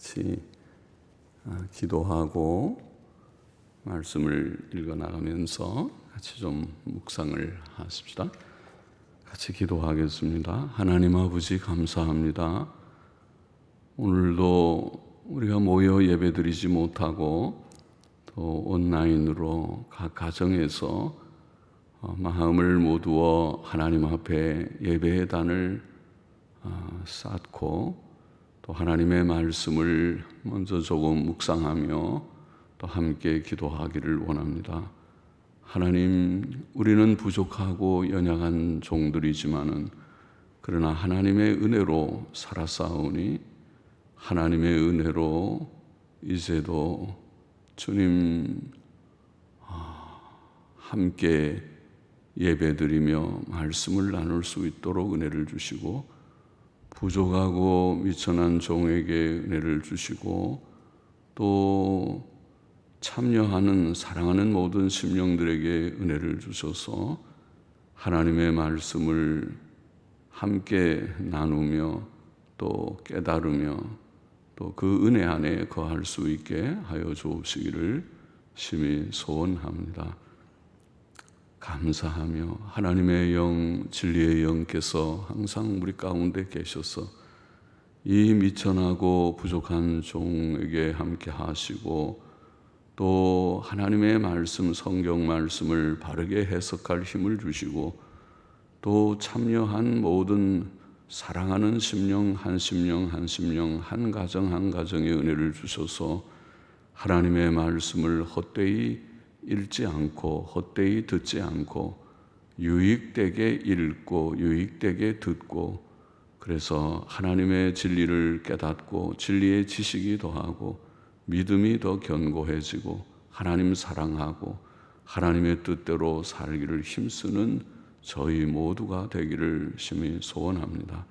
같이 기도하고 말씀을 읽어 나가면서 같이 좀 묵상을 하십시다. 같이 기도하겠습니다. 하나님 아버지 감사합니다. 오늘도 우리가 모여 예배드리지 못하고 또 온라인으로 각 가정에서 마음을 모두어 하나님 앞에 예배의 단을 쌓고 또 하나님의 말씀을 먼저 조금 묵상하며 또 함께 기도하기를 원합니다. 하나님, 우리는 부족하고 연약한 종들이지만은 그러나 하나님의 은혜로 살아싸우니 하나님의 은혜로 이제도 주님 함께 예배드리며 말씀을 나눌 수 있도록 은혜를 주시고 부족하고 미천한 종에게 은혜를 주시고 또 참여하는 사랑하는 모든 심령들에게 은혜를 주셔서 하나님의 말씀을 함께 나누며 또 깨달으며 또 그 은혜 안에 거할 수 있게 하여 주옵시기를 심히 소원합니다. 감사하며 하나님의 영, 진리의 영께서 항상 우리 가운데 계셔서 이 미천하고 부족한 종에게 함께 하시고 또 하나님의 말씀, 성경 말씀을 바르게 해석할 힘을 주시고 또 참여한 모든 사랑하는 심령, 한 심령, 한 심령, 한 가정, 한 가정의 은혜를 주셔서 하나님의 말씀을 헛되이 읽지 않고 헛되이 듣지 않고 유익되게 읽고 유익되게 듣고 그래서 하나님의 진리를 깨닫고 진리의 지식이 더하고 믿음이 더 견고해지고 하나님 사랑하고 하나님의 뜻대로 살기를 힘쓰는 저희 모두가 되기를 심히 소원합니다.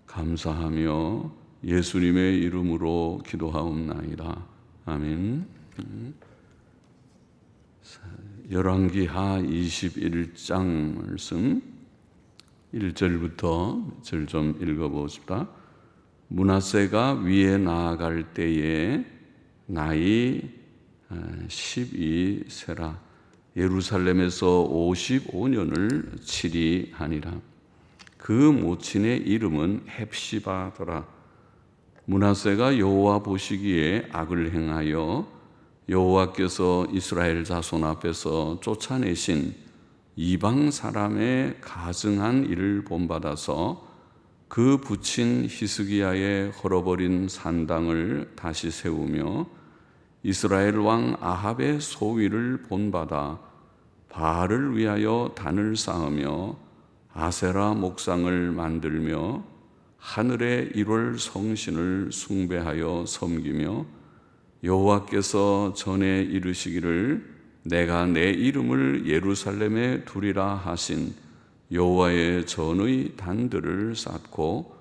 감사하며 예수님의 이름으로 기도하옵나이다. 아멘. 열왕기하 21장 말씀 1절부터 절 좀 읽어보십시다. 므낫세가 위에 나아갈 때에 나이 12세라 예루살렘에서 55년을 치리하니라. 그 모친의 이름은 헵시바더라. 므낫세가 여호와 보시기에 악을 행하여 여호와께서 이스라엘 자손 앞에서 쫓아내신 이방 사람의 가증한 일을 본받아서 그 부친 히스기야의 헐어버린 산당을 다시 세우며 이스라엘 왕 아합의 소위를 본받아 바알을 위하여 단을 쌓으며 아세라 목상을 만들며 하늘의 일월 성신을 숭배하여 섬기며 여호와께서 전에 이르시기를 내가 내 이름을 예루살렘에 두리라 하신 여호와의 전의 단들을 쌓고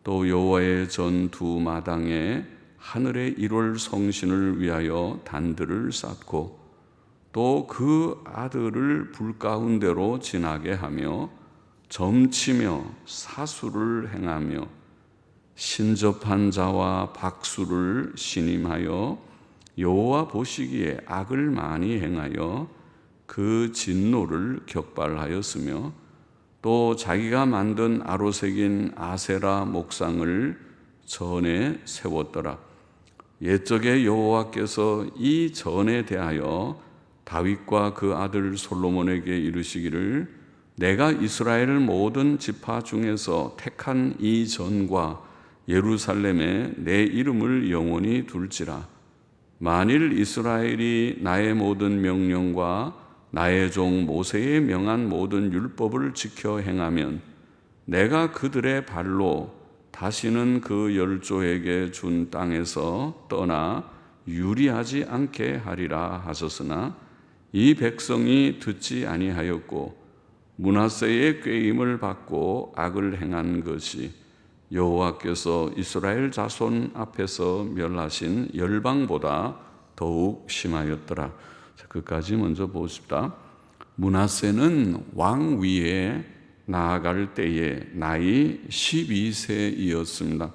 또 여호와의 전 두 마당에 하늘의 일월 성신을 위하여 단들을 쌓고 또 그 아들을 불 가운데로 지나게 하며 점치며 사수를 행하며 신접한 자와 박수를 신임하여 여호와 보시기에 악을 많이 행하여 그 진노를 격발하였으며 또 자기가 만든 아로새긴 아세라 목상을 전에 세웠더라. 옛적에 여호와께서 이 전에 대하여 다윗과 그 아들 솔로몬에게 이르시기를 내가 이스라엘 모든 지파 중에서 택한 이 전과 예루살렘에 내 이름을 영원히 둘지라. 만일 이스라엘이 나의 모든 명령과 나의 종 모세의 명한 모든 율법을 지켜 행하면 내가 그들의 발로 다시는 그 열조에게 준 땅에서 떠나 유리하지 않게 하리라 하셨으나 이 백성이 듣지 아니하였고 므낫세의 꾀임을 받고 악을 행한 것이 여호와께서 이스라엘 자손 앞에서 멸하신 열방보다 더욱 심하였더라. 끝까지 먼저 보십시다. 므낫세는 왕 위에 나아갈 때에 나이 12세이었습니다.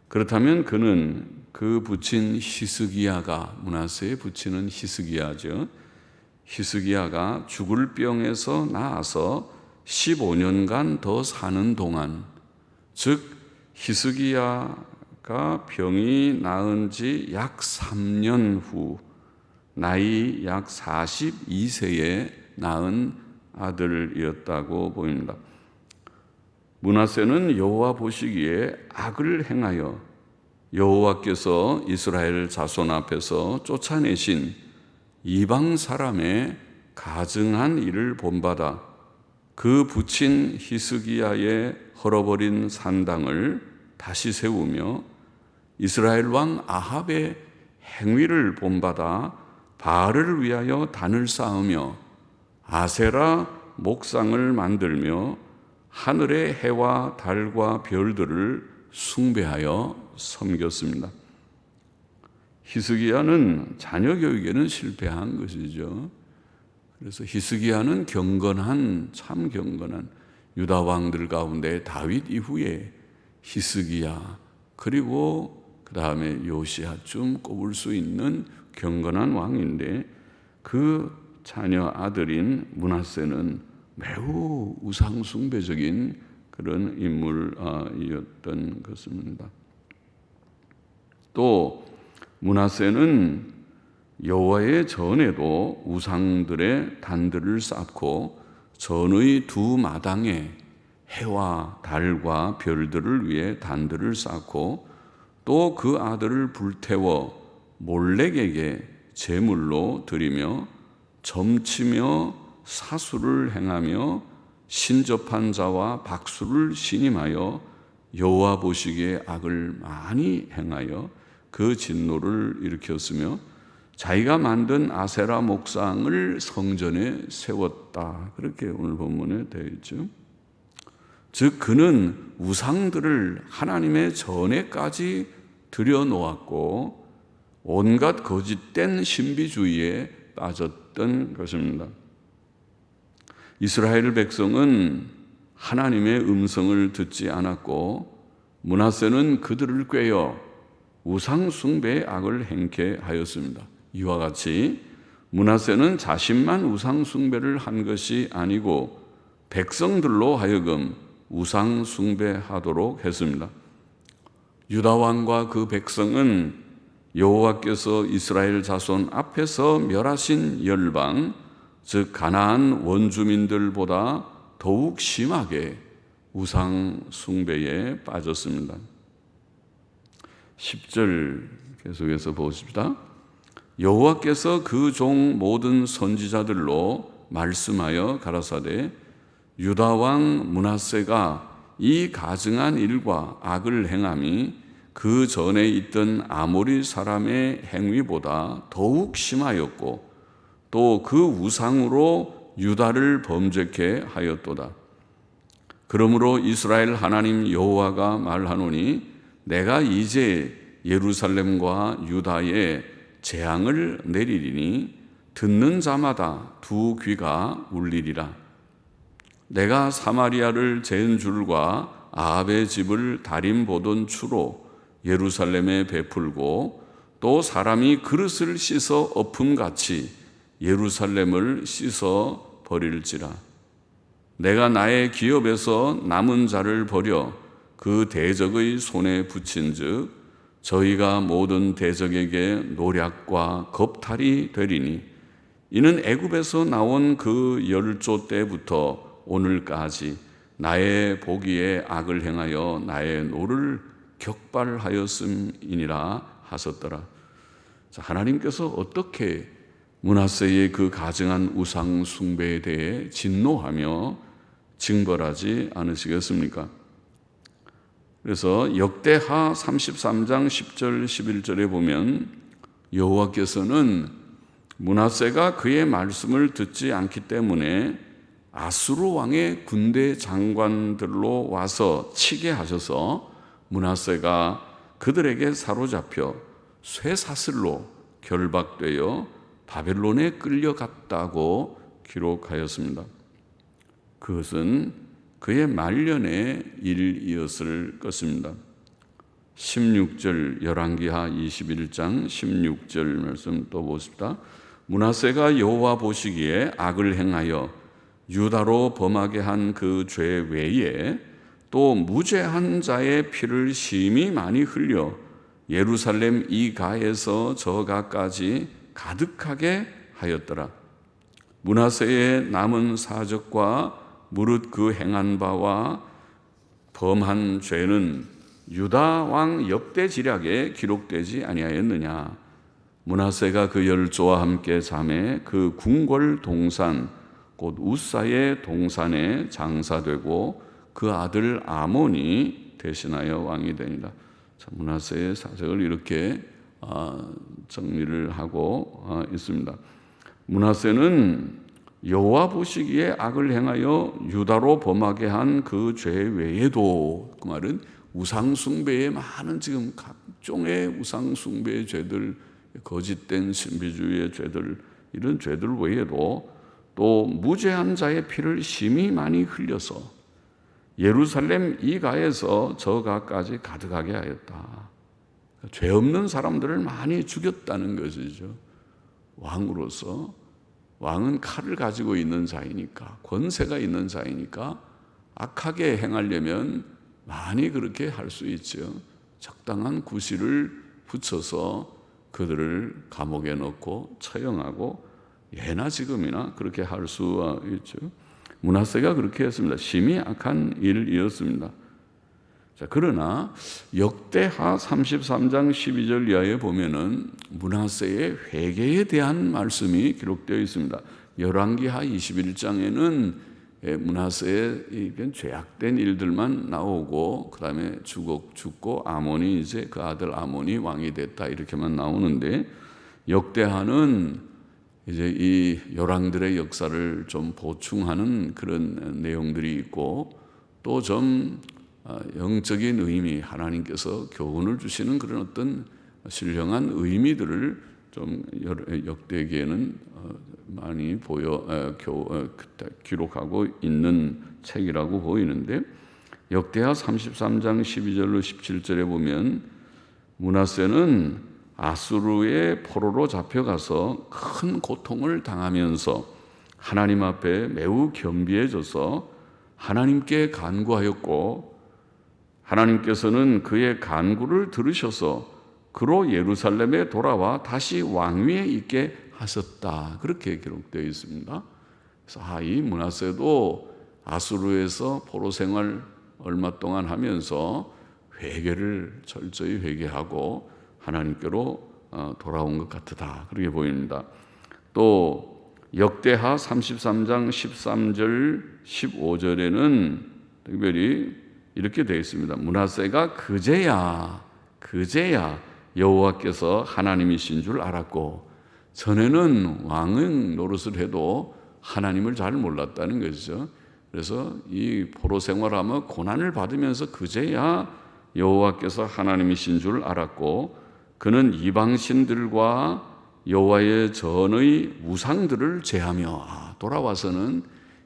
그렇다면 그는 그 부친 히스기야가, 므낫세의 부친은 히스기야죠. 히스기야가 죽을 병에서 나아서 15년간 더 사는 동안, 즉 히스기야가 병이 나은 지 약 3년 후 나이 약 42세에 낳은 아들이었다고 보입니다. 므낫세는 여호와 보시기에 악을 행하여 여호와께서 이스라엘 자손 앞에서 쫓아내신 이방 사람의 가증한 일을 본받아 그 부친 히스기야의 헐어버린 산당을 다시 세우며 이스라엘 왕 아합의 행위를 본받아 바알을 위하여 단을 쌓으며 아세라 목상을 만들며 하늘의 해와 달과 별들을 숭배하여 섬겼습니다. 히스기야는 자녀 교육에는 실패한 것이죠. 그래서 히스기야는 참 경건한 유다 왕들 가운데 다윗 이후에 히스기야, 그리고 그 다음에 요시야쯤 꼽을 수 있는 경건한 왕인데, 그 자녀 아들인 므낫세는 매우 우상숭배적인 그런 인물이었던 것입니다. 또 므낫세는 여호와의 전에도 우상들의 단들을 쌓고 전의 두 마당에 해와 달과 별들을 위해 단들을 쌓고 또 그 아들을 불태워 몰렉에게 제물로 드리며 점치며 사수를 행하며 신접한 자와 박수를 신임하여 여호와 보시기에 악을 많이 행하여 그 진노를 일으켰으며 자기가 만든 아세라 목상을 성전에 세웠다. 그렇게 오늘 본문에 되어 있죠. 즉 그는 우상들을 하나님의 전에까지 들여놓았고 온갖 거짓된 신비주의에 빠졌던 것입니다. 이스라엘 백성은 하나님의 음성을 듣지 않았고 므낫세는 그들을 꾀어 우상 숭배의 악을 행케 하였습니다. 이와 같이 므낫세는 자신만 우상 숭배를 한 것이 아니고 백성들로 하여금 우상 숭배하도록 했습니다. 유다 왕과 그 백성은 여호와께서 이스라엘 자손 앞에서 멸하신 열방, 즉 가나안 원주민들보다 더욱 심하게 우상 숭배에 빠졌습니다. 10절 계속해서 보십시다. 여호와께서 그 종 모든 선지자들로 말씀하여 가라사대 유다 왕 므낫세가 이 가증한 일과 악을 행함이 그 전에 있던 아모리 사람의 행위보다 더욱 심하였고 또 그 우상으로 유다를 범죄케 하였도다. 그러므로 이스라엘 하나님 여호와가 말하노니 내가 이제 예루살렘과 유다에 재앙을 내리리니 듣는 자마다 두 귀가 울리리라. 내가 사마리아를 잰 줄과 아합의 집을 다림 보던 추로 예루살렘에 베풀고 또 사람이 그릇을 씻어 엎음같이 예루살렘을 씻어 버릴지라. 내가 나의 기업에서 남은 자를 버려 그 대적의 손에 붙인즉 저희가 모든 대적에게 노략과 겁탈이 되리니 이는 애굽에서 나온 그 열조 때부터 오늘까지 나의 보기에 악을 행하여 나의 노를 격발하였음이니라 하셨더라. 하나님께서 어떻게 므낫세의 그 가증한 우상 숭배에 대해 진노하며 징벌하지 않으시겠습니까? 그래서 역대하 33장 10절 11절에 보면 여호와께서는 므낫세가 그의 말씀을 듣지 않기 때문에 아수르 왕의 군대 장관들로 와서 치게 하셔서 므낫세가 그들에게 사로잡혀 쇠사슬로 결박되어 바벨론에 끌려갔다고 기록하였습니다. 그것은 그의 말년의 일이었을 것입니다. 16절 열왕기하 21장 16절 말씀 또 보십시다. 므낫세가 여호와 보시기에 악을 행하여 유다로 범하게 한 그 죄 외에 또 무죄한 자의 피를 심히 많이 흘려 예루살렘 이 가에서 저 가까지 가득하게 하였더라. 므낫세의 남은 사적과 무릇 그 행한 바와 범한 죄는 유다 왕 역대지략에 기록되지 아니하였느냐. 므낫세가 그 열조와 함께 잠에 그 궁궐 동산 곧 우사의 동산에 장사되고 그 아들 아몬이 대신하여 왕이 되니라. 므낫세의 사적을 이렇게 정리를 하고 있습니다. 므낫세는 여호와 보시기에 악을 행하여 유다로 범하게 한 그 죄 외에도, 그 말은 우상숭배의 많은 지금 각종의 우상숭배의 죄들, 거짓된 신비주의의 죄들, 이런 죄들 외에도 또 무죄한 자의 피를 심히 많이 흘려서 예루살렘 이 가에서 저 가까지 가득하게 하였다. 죄 없는 사람들을 많이 죽였다는 것이죠. 왕으로서, 왕은 칼을 가지고 있는 자이니까, 권세가 있는 자이니까 악하게 행하려면 많이 그렇게 할 수 있죠. 적당한 구실을 붙여서 그들을 감옥에 넣고 처형하고 예나 지금이나 그렇게 할 수 있죠. 므낫세가 그렇게 했습니다. 심히 악한 일이었습니다. 자, 그러나 역대하 33장 12절 이하에 보면은 므낫세의 회개에 대한 말씀이 기록되어 있습니다. 열왕기하 21장에는 므낫세의 죄악된 일들만 나오고, 그 다음에 죽고 아몬이 이제 그 아들 아몬이 왕이 됐다 이렇게만 나오는데, 역대하는 이제 이 열왕들의 역사를 좀 보충하는 그런 내용들이 있고, 또 좀 영적인 의미, 하나님께서 교훈을 주시는 그런 어떤 신령한 의미들을 좀 역대기에는 많이 기록하고 있는 책이라고 보이는데, 역대하 33장 12절로 17절에 보면 므낫세는 아수르의 포로로 잡혀가서 큰 고통을 당하면서 하나님 앞에 매우 겸비해져서 하나님께 간구하였고, 하나님께서는 그의 간구를 들으셔서 그로 예루살렘에 돌아와 다시 왕위에 있게 하셨다. 그렇게 기록되어 있습니다. 그래서 이 므낫세도 아수르에서 포로 생활 얼마 동안 하면서 회개를 철저히 회개하고 하나님께로 돌아온 것 같다. 그렇게 보입니다. 또 역대하 33장 13절 15절에는 특별히 이렇게 되어 있습니다. 므낫세가 그제야 여호와께서 하나님이신 줄 알았고, 전에는 왕은 노릇을 해도 하나님을 잘 몰랐다는 것이죠. 그래서 이 포로 생활하며 고난을 받으면서 그제야 여호와께서 하나님이신 줄 알았고, 그는 이방신들과 여호와의 전의 우상들을 제하며 돌아와서는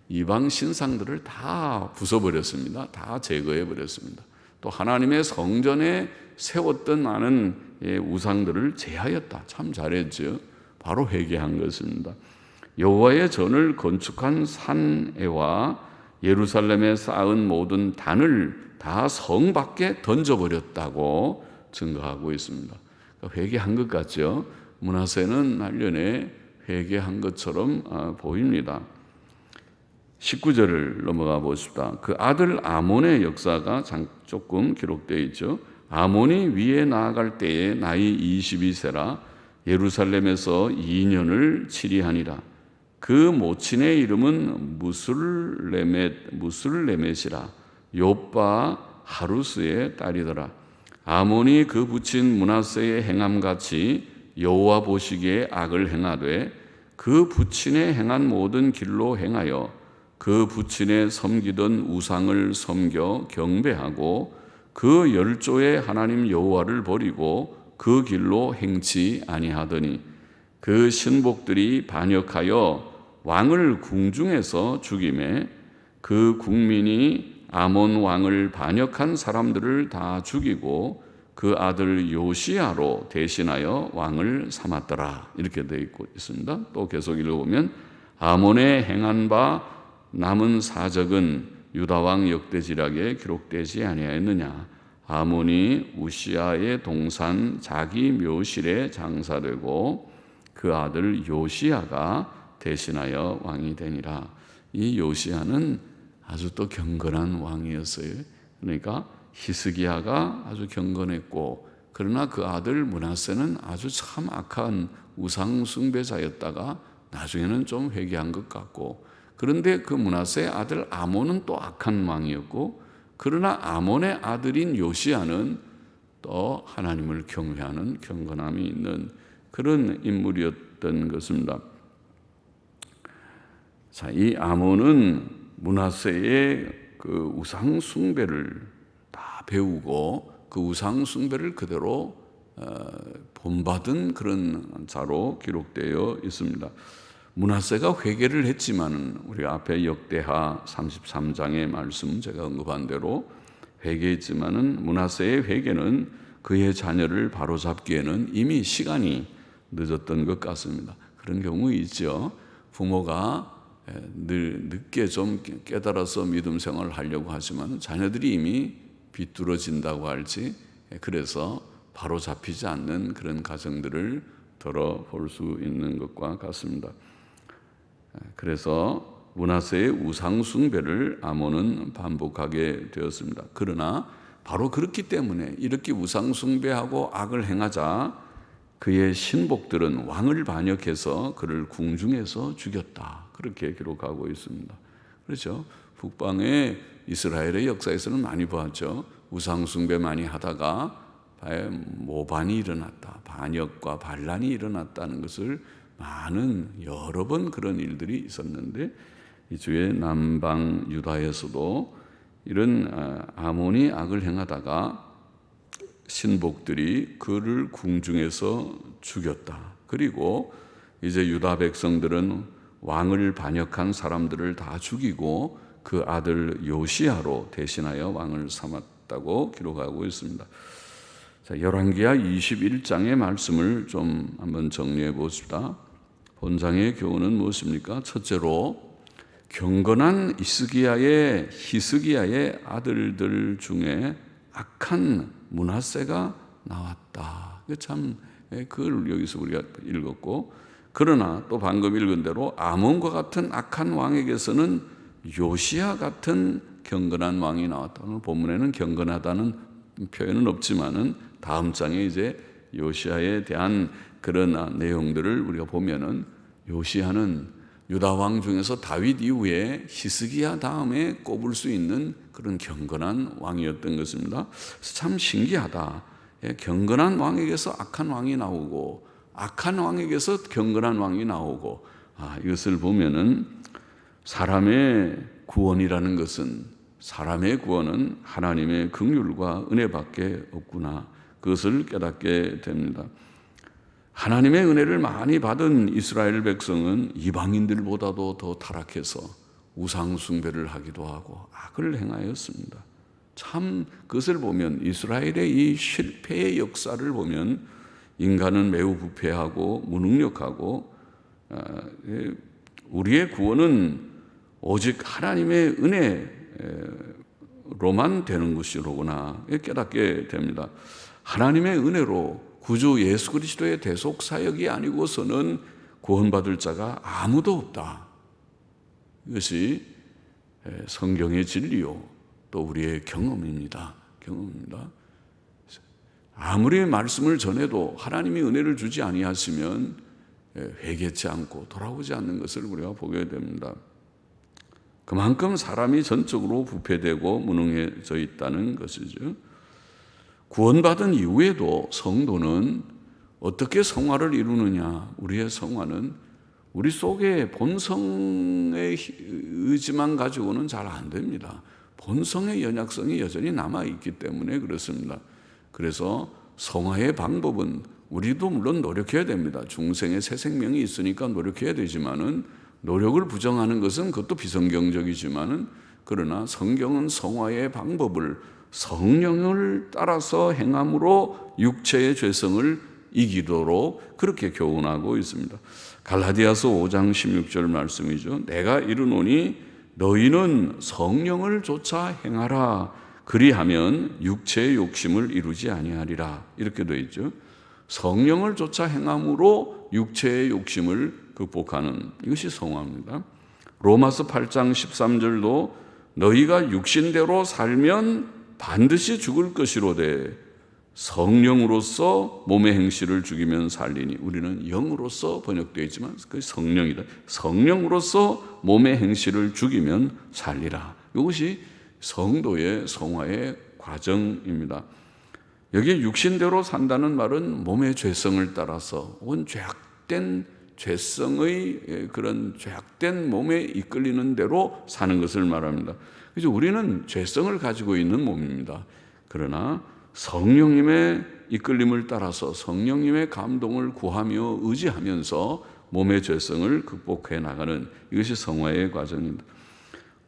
이방 신상들을 다 부숴버렸습니다. 다 제거해버렸습니다. 또 하나님의 성전에 세웠던 많은 우상들을 제하였다. 참 잘했죠. 바로 회개한 것입니다. 여호와의 전을 건축한 산에와 예루살렘에 쌓은 모든 단을 다 성 밖에 던져버렸다고 증거하고 있습니다. 회개한 것 같죠. 므낫세는 말년에 회개한 것처럼 보입니다. 19절을 넘어가 보십시다. 그 아들 아몬의 역사가 조금 기록되어 있죠. 아몬이 위에 나아갈 때에 나이 22세라 예루살렘에서 2년을 치리하니라. 그 모친의 이름은 무술레멧이라 욥바 하루스의 딸이더라. 아몬이 그 부친 므낫세의 행함같이 여호와 보시기에 악을 행하되 그 부친의 행한 모든 길로 행하여 그 부친의 섬기던 우상을 섬겨 경배하고 그 열조의 하나님 여호와를 버리고 그 길로 행치 아니하더니 그 신복들이 반역하여 왕을 궁중에서 죽이매 그 국민이 아몬 왕을 반역한 사람들을 다 죽이고 그 아들 요시야로 대신하여 왕을 삼았더라. 이렇게 되어 있습니다. 또 계속 읽어보면 아몬의 행한 바 남은 사적은 유다 왕 역대지략에 기록되지 아니하였느냐. 아몬이 우시야의 동산 자기 묘실에 장사되고 그 아들 요시야가 대신하여 왕이 되니라. 이 요시야는 아주 또 경건한 왕이었어요. 그러니까 히스기야가 아주 경건했고, 그러나 그 아들 므낫세는 아주 참 악한 우상 숭배자였다가 나중에는 좀 회개한 것 같고, 그런데 그 므낫세의 아들 아몬은 또 악한 왕이었고, 그러나 아몬의 아들인 요시야는 또 하나님을 경외하는 경건함이 있는 그런 인물이었던 것입니다. 자, 이 아몬은 므낫세의 그 우상 숭배를 다 배우고 그 우상 숭배를 그대로 본받은 그런 자로 기록되어 있습니다. 므낫세가 회개를 했지만 우리 앞에 역대하 33장의 말씀 제가 언급한 대로 회개했지만은 므낫세의 회개는 그의 자녀를 바로잡기에는 이미 시간이 늦었던 것 같습니다. 그런 경우 있죠. 부모가 늦게 좀 깨달아서 믿음 생활을 하려고 하지만 자녀들이 이미 비뚤어진다고 할지, 그래서 바로 잡히지 않는 그런 가정들을 들어볼 수 있는 것과 같습니다. 그래서 므낫세의 우상 숭배를 아몬은 반복하게 되었습니다. 그러나 바로 그렇기 때문에 이렇게 우상 숭배하고 악을 행하자 그의 신복들은 왕을 반역해서 그를 궁중에서 죽였다. 그렇게 기록하고 있습니다. 그렇죠? 북방의 이스라엘의 역사에서는 많이 보았죠. 우상 숭배 많이 하다가 모반이 일어났다. 반역과 반란이 일어났다는 것을 많은 여러 번 그런 일들이 있었는데, 이 주에 남방 유다에서도 이런 아몬이 악을 행하다가 신복들이 그를 궁중에서 죽였다. 그리고 이제 유다 백성들은 왕을 반역한 사람들을 다 죽이고 그 아들 요시야로 대신하여 왕을 삼았다고 기록하고 있습니다. 자, 열왕기하 21장의 말씀을 좀 한번 정리해 봅시다. 본장의 교훈은 무엇입니까? 첫째로 경건한 히스기야의 아들들 중에 악한 므낫세가 나왔다. 참 그걸 여기서 우리가 읽었고, 그러나 또 방금 읽은 대로 아몬과 같은 악한 왕에게서는 요시야 같은 경건한 왕이 나왔다. 오늘 본문에는 경건하다는 표현은 없지만은 다음 장에 이제 요시야에 대한 그런 내용들을 우리가 보면은 요시야는 유다 왕 중에서 다윗 이후에 히스기야 다음에 꼽을 수 있는 그런 경건한 왕이었던 것입니다. 참 신기하다. 경건한 왕에게서 악한 왕이 나오고 악한 왕에게서 경건한 왕이 나오고, 이것을 보면은 사람의 구원이라는 것은, 사람의 구원은 하나님의 긍휼과 은혜밖에 없구나. 그것을 깨닫게 됩니다. 하나님의 은혜를 많이 받은 이스라엘 백성은 이방인들보다도 더 타락해서 우상 숭배를 하기도 하고 악을 행하였습니다. 참 그것을 보면, 이스라엘의 이 실패의 역사를 보면 인간은 매우 부패하고 무능력하고, 우리의 구원은 오직 하나님의 은혜로만 되는 것이로구나 깨닫게 됩니다. 하나님의 은혜로 구주 예수 그리스도의 대속 사역이 아니고서는 구원받을 자가 아무도 없다. 이것이 성경의 진리요 또 우리의 경험입니다. 아무리 말씀을 전해도 하나님이 은혜를 주지 아니하시면 회개치 않고 돌아오지 않는 것을 우리가 보게 됩니다. 그만큼 사람이 전적으로 부패되고 무능해져 있다는 것이죠. 구원받은 이후에도 성도는 어떻게 성화를 이루느냐? 우리의 성화는 우리 속에 본성의 의지만 가지고는 잘 안 됩니다. 본성의 연약성이 여전히 남아있기 때문에 그렇습니다. 그래서 성화의 방법은 우리도 물론 노력해야 됩니다. 중생의 새 생명이 있으니까 노력해야 되지만은, 노력을 부정하는 것은 그것도 비성경적이지만은, 그러나 성경은 성화의 방법을 성령을 따라서 행함으로 육체의 죄성을 이기도록 그렇게 교훈하고 있습니다. 갈라디아서 5장 16절 말씀이죠. 내가 이르노니 너희는 성령을 쫓아 행하라. 그리하면 육체의 욕심을 이루지 아니하리라. 이렇게 되어 있죠. 성령을 쫓아 행함으로 육체의 욕심을 극복하는 이것이 성화입니다. 로마서 8장 13절도 너희가 육신대로 살면 반드시 죽을 것이로되 성령으로서 몸의 행실을 죽이면 살리니. 우리는 영으로서 번역되어 있지만 그 성령이다. 성령으로서 몸의 행실을 죽이면 살리라. 이것이 성도의 성화의 과정입니다. 여기 육신대로 산다는 말은 몸의 죄성을 따라서 온 죄악된 죄성의 그런 죄악된 몸에 이끌리는 대로 사는 것을 말합니다. 그래서 우리는 죄성을 가지고 있는 몸입니다. 그러나 성령님의 이끌림을 따라서 성령님의 감동을 구하며 의지하면서 몸의 죄성을 극복해 나가는 이것이 성화의 과정입니다.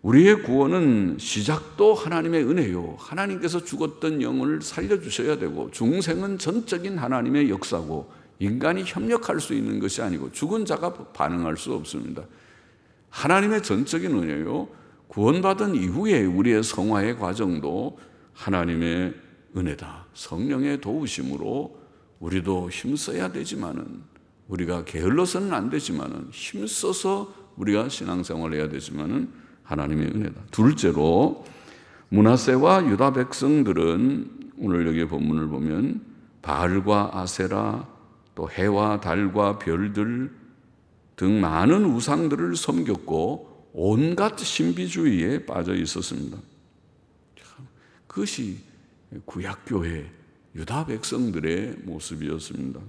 우리의 구원은 시작도 하나님의 은혜요. 하나님께서 죽었던 영혼을 살려주셔야 되고 중생은 전적인 하나님의 역사고 인간이 협력할 수 있는 것이 아니고 죽은 자가 반응할 수 없습니다. 하나님의 전적인 은혜요. 구원받은 이후에 우리의 성화의 과정도 하나님의 은혜다. 성령의 도우심으로 우리도 힘써야 되지만은 우리가 게을러서는 안 되지만은 힘써서 우리가 신앙생활을 해야 되지만은 하나님의 은혜다. 둘째로 므낫세와 유다 백성들은 오늘 여기 본문을 보면 바알과 아세라 또 해와 달과 별들 등 많은 우상들을 섬겼고 온갖 신비주의에 빠져 있었습니다. 그것이 구약교회 유다 백성들의 모습이었습니다.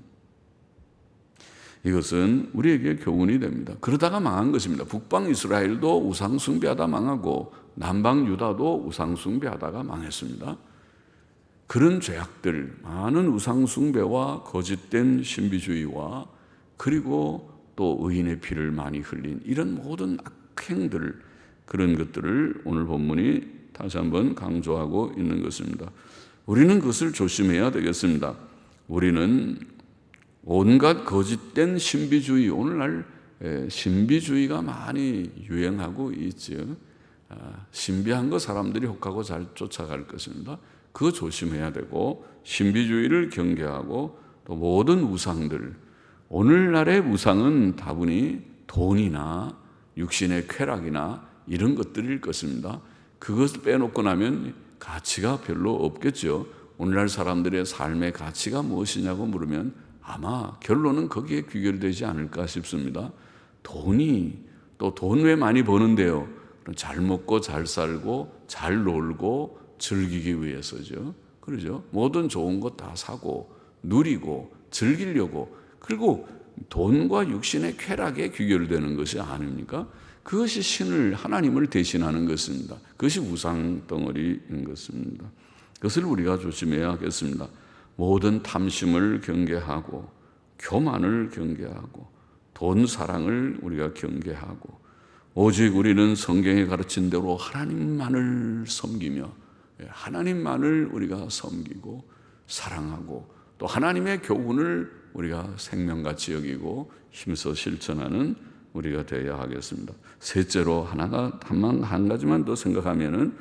이것은 우리에게 교훈이 됩니다. 그러다가 망한 것입니다. 북방 이스라엘도 우상 숭배하다 망하고 남방 유다도 우상 숭배하다가 망했습니다. 그런 죄악들, 많은 우상 숭배와 거짓된 신비주의와 그리고 또 의인의 피를 많이 흘린 이런 모든 악행들, 그런 것들을 오늘 본문이 다시 한번 강조하고 있는 것입니다. 우리는 그것을 조심해야 되겠습니다. 우리는 온갖 거짓된 신비주의, 오늘날 신비주의가 많이 유행하고 있죠. 신비한 거 사람들이 혹하고 잘 쫓아갈 것입니다. 그거 조심해야 되고 신비주의를 경계하고 또 모든 우상들, 오늘날의 우상은 다분히 돈이나 육신의 쾌락이나 이런 것들일 것입니다. 그것을 빼놓고 나면 가치가 별로 없겠죠. 오늘날 사람들의 삶의 가치가 무엇이냐고 물으면 아마 결론은 거기에 귀결되지 않을까 싶습니다. 돈이 또 돈 왜 많이 버는데요? 잘 먹고 잘 살고 잘 놀고 즐기기 위해서죠. 그러죠? 모든 좋은 것 다 사고 누리고 즐기려고, 그리고 돈과 육신의 쾌락에 귀결되는 것이 아닙니까? 그것이 신을, 하나님을 대신하는 것입니다. 그것이 우상 덩어리인 것입니다. 그것을 우리가 조심해야 하겠습니다. 모든 탐심을 경계하고 교만을 경계하고 돈 사랑을 우리가 경계하고 오직 우리는 성경에 가르친 대로 하나님만을 섬기며 하나님만을 우리가 섬기고 사랑하고 또 하나님의 교훈을 우리가 생명같이 여기고 힘써 실천하는 우리가 되어야 하겠습니다. 셋째로 한 가지만 더 생각하면은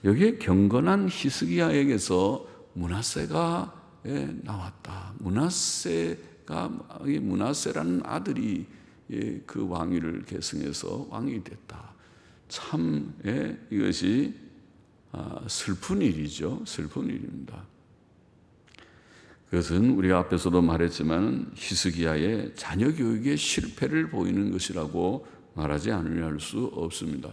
여기에 경건한 히스기야에게서 므낫세가 나왔다. 므낫세라는 아들이 그 왕위를 계승해서 왕이 됐다. 참 이것이 슬픈 일이죠. 슬픈 일입니다. 그것은 우리가 앞에서도 말했지만 히스기야의 자녀 교육의 실패를 보이는 것이라고 말하지 않으려 수 없습니다.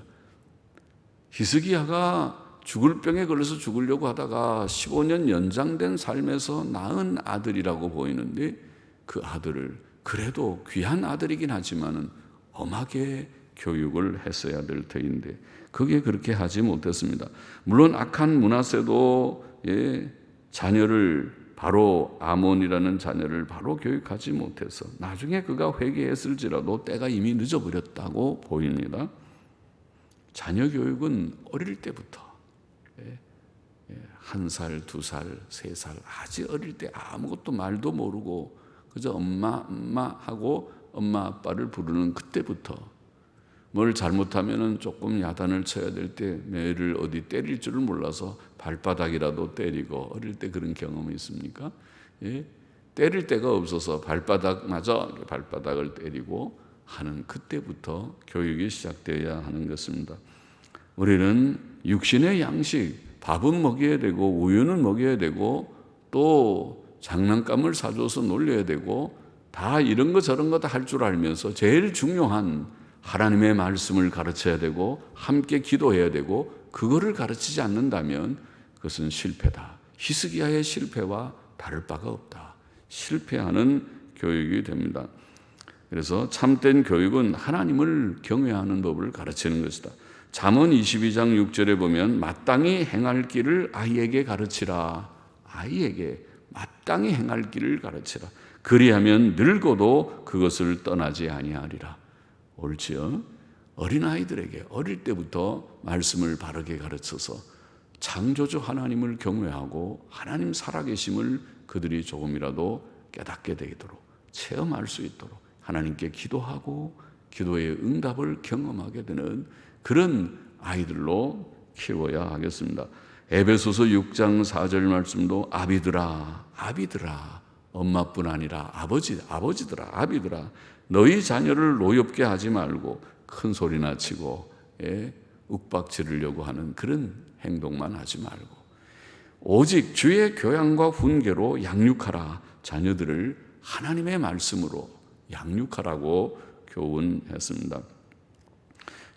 히스기야가 죽을 병에 걸려서 죽으려고 하다가 15년 연장된 삶에서 낳은 아들이라고 보이는데 그 아들을 그래도 귀한 아들이긴 하지만은 엄하게 교육을 했어야 될 터인데 그게 그렇게 하지 못했습니다. 물론 악한 므낫세도 자녀를 바로 아몬이라는 자녀를 바로 교육하지 못해서 나중에 그가 회개했을지라도 때가 이미 늦어버렸다고 보입니다. 자녀 교육은 어릴 때부터 1살, 2살, 3살 아주 어릴 때 아무것도 말도 모르고 그저 엄마 하고 엄마 아빠를 부르는 그때부터 뭘 잘못하면은 조금 야단을 쳐야 될 때 매를 어디 때릴 줄을 몰라서 발바닥이라도 때리고, 어릴 때 그런 경험이 있습니까? 예? 때릴 데가 없어서 발바닥을 때리고 하는 그때부터 교육이 시작되어야 하는 것입니다. 우리는 육신의 양식, 밥은 먹여야 되고 우유는 먹여야 되고 또 장난감을 사줘서 놀려야 되고 다 이런 거 저런 거 다 할 줄 알면서 제일 중요한 하나님의 말씀을 가르쳐야 되고 함께 기도해야 되고 그거를 가르치지 않는다면 그것은 실패다. 히스기야의 실패와 다를 바가 없다. 실패하는 교육이 됩니다. 그래서 참된 교육은 하나님을 경외하는 법을 가르치는 것이다. 잠언 22장 6절에 보면 마땅히 행할 길을 아이에게 가르치라. 아이에게 마땅히 행할 길을 가르치라. 그리하면 늙어도 그것을 떠나지 아니하리라. 옳지요? 어린아이들에게 어릴 때부터 말씀을 바르게 가르쳐서 창조주 하나님을 경외하고 하나님 살아계심을 그들이 조금이라도 깨닫게 되도록 체험할 수 있도록 하나님께 기도하고 기도의 응답을 경험하게 되는 그런 아이들로 키워야 하겠습니다. 에베소서 6장 4절 말씀도 아비들아 엄마뿐 아니라 아버지들아 아비들아 너희 자녀를 노엽게 하지 말고 큰 소리나 치고 윽박지르려고 하는 그런 행동만 하지 말고 오직 주의 교양과 훈계로 양육하라. 자녀들을 하나님의 말씀으로 양육하라고 교훈했습니다.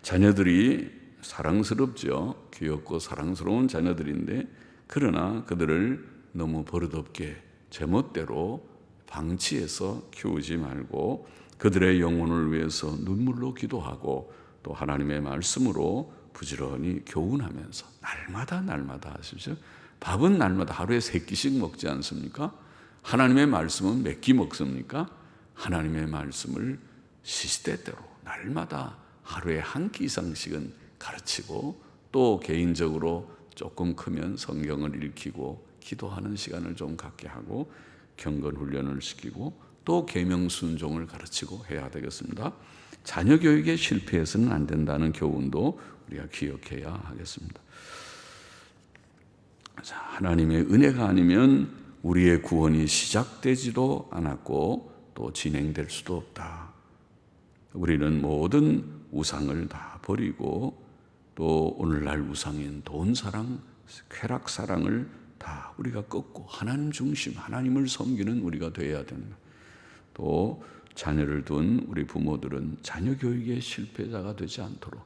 자녀들이 사랑스럽죠. 귀엽고 사랑스러운 자녀들인데 그러나 그들을 너무 버릇없게 제멋대로 방치해서 키우지 말고 그들의 영혼을 위해서 눈물로 기도하고 또 하나님의 말씀으로 부지런히 교훈하면서 날마다 하십시오. 밥은 날마다 하루에 3끼씩 먹지 않습니까? 하나님의 말씀은 몇 끼 먹습니까? 하나님의 말씀을 시시때때로 날마다 하루에 1끼 이상씩은 가르치고 또 개인적으로 조금 크면 성경을 읽히고 기도하는 시간을 좀 갖게 하고 경건 훈련을 시키고 또 계명 순종을 가르치고 해야 되겠습니다. 자녀 교육에 실패해서는 안 된다는 교훈도 우리가 기억해야 하겠습니다. 자, 하나님의 은혜가 아니면 우리의 구원이 시작되지도 않았고 또 진행될 수도 없다. 우리는 모든 우상을 다 버리고 또 오늘날 우상인 돈 사랑, 쾌락 사랑을 다 우리가 꺾고 하나님 중심, 하나님을 섬기는 우리가 되어야 됩니다. 또 자녀를 둔 우리 부모들은 자녀 교육의 실패자가 되지 않도록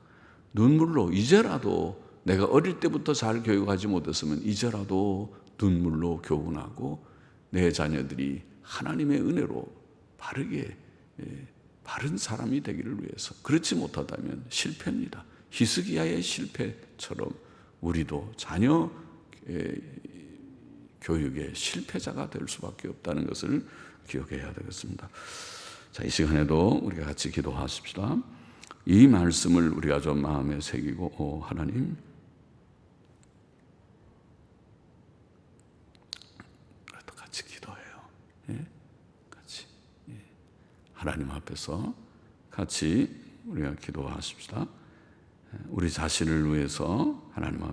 눈물로 이제라도 내가 어릴 때부터 잘 교육하지 못했으면 이제라도 눈물로 교훈하고 내 자녀들이 하나님의 은혜로 바르게 바른 사람이 되기를 위해서 그렇지 못하다면 실패입니다. 히스기야의 실패처럼 우리도 자녀 교육의 실패자가 될 수밖에 없다는 것을 기억해야 되겠습니다. 자, 이 시간에도 우리가 같이 기도하십시다. 이 말씀을 우리가 좀 마음에 새기고 하나님 또 같이 기도해요. 같이 하나님 앞에서 같이 우리가 기도하십시다. 우리 자신을 위해서 하나님 앞에